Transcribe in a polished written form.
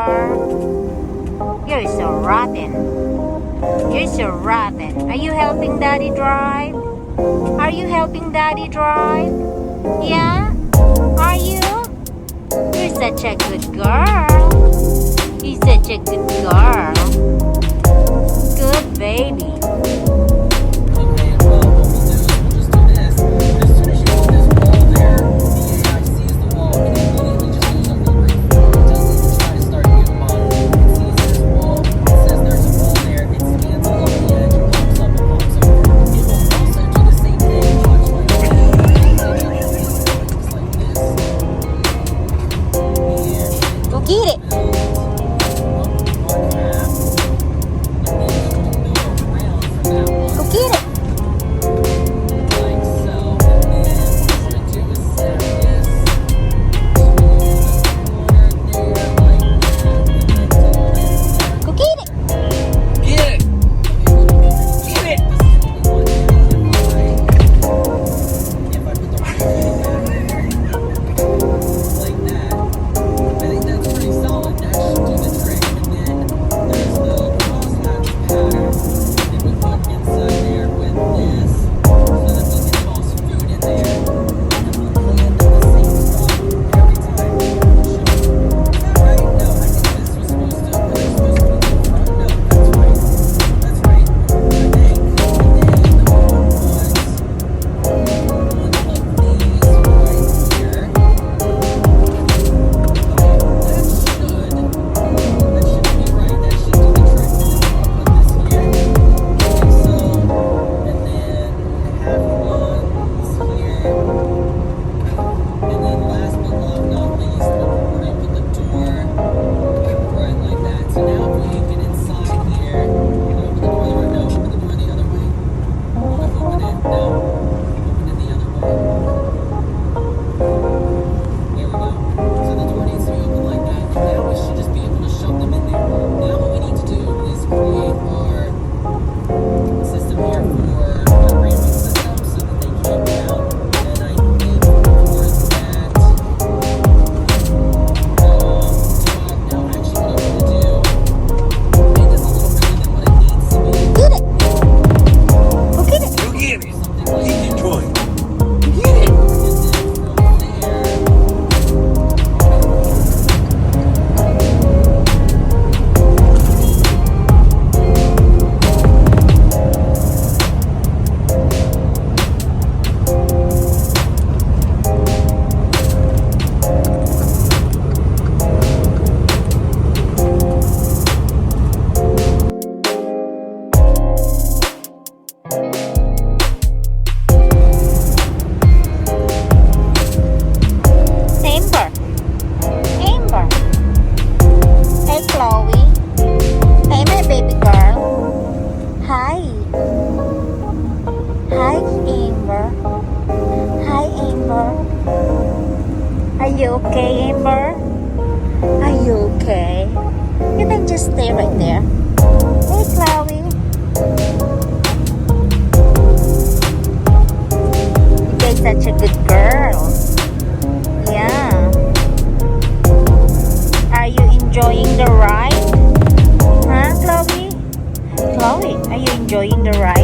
car. You're so rotten. You're so rotten. Are you helping Daddy drive? Are you helping Daddy drive? Yeah? Are you? You're such a good girl. You're such a good girl. Good baby. Okay, well, what we'll do is we'll just do this. As soon as you put this wall there, the AI sees the wall and it immediately just goes over the roof. It doesn't even try to start you at the bottom. It sees this wall, it says there's a wall there, it scans along the edge, it pops up, it pops over. It will also do the same thing, watch like this. Just like this. And Go get it. Go get it. Go get it. Get it! Get it! If I put the right like that, I think that's pretty solid. That should do the trick. And then there's the crosshatch pattern that we put inside there with this so that we can toss food in there. And we land at the same spot every time. Is that right? No, I think this was supposed to be the front. No, that's right. That's right. I think. And then the one was one of these right here. That should be right. That should do the trick. And then we'll put this here, like so. And then have ones here. And then last but not least, we're gonna put the door right like that. So now if we get inside here, open the door the right, no, open the door the other way. Open it, no, open it the other way. There we go. So the door needs to be open like that. And now we should just be able to shove them in there. Now what we need to do is create our system here for our ramping system so that they can't get out. And I think for that, no, actually what I'm gonna do, make this a little bigger than what it needs to be. Get it. Go get it. Go get it. Something like Keep that. enjoying. Get it. And then from there, Amber. Amber. Hey, Chloe. Hey, my baby girl. Hi. Hi, Amber. Hi, Amber. Are you okay, Amber? Are you okay? You can just stay right there. Hey, Chloe. You're such a good girl. Yeah. Are you enjoying the ride? Huh, Chloe? Chloe, are you enjoying the ride?